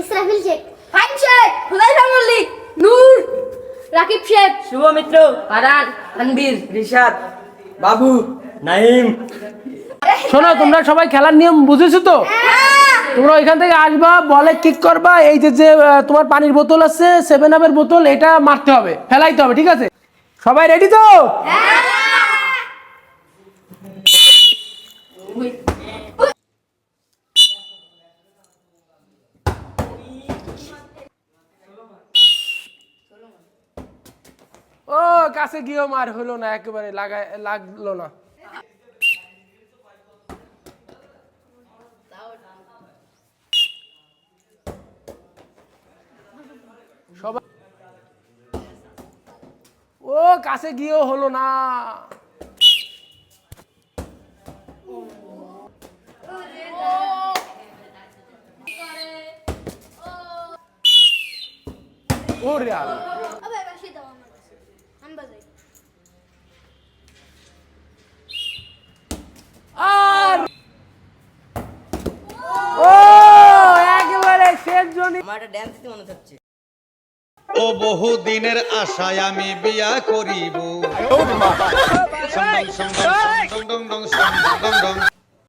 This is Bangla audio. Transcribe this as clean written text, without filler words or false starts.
ইসরাফিল শেখ, ফাইন শেখ, হুদাইফা মল্লিক, নূর, রাকিব শেখ, শুভ মিত্র, ফারহান, তানভীর, রিশাদ, বাবু, নাইম। শোনো, তোমরা সবাই খেলার নিয়ম বুঝেছো তো? তোমরা ওইখান থেকে আসবা, বলে কিক করবা, এই যে যে তোমার পানির বোতল আছে, 7 আপের বোতল, এটা মারতে হবে, ফেলাইতে হবে, ঠিক আছে? সবাই রেডি তো? ও কাছে গিয়েও মার হলো না, একেবারে লাগলো না। সবাই ও কাছে গিয়েও হলো না। ওরে আল্লাহ, আবে বাসি দাও আমার কাছে, আমি বাজাই। আর ও একেবারে শেষ জনি। আমার একটা ড্যান্স দিতে মনে হচ্ছে। ও বহু দিনের আশায় আমি বিয়া করিব।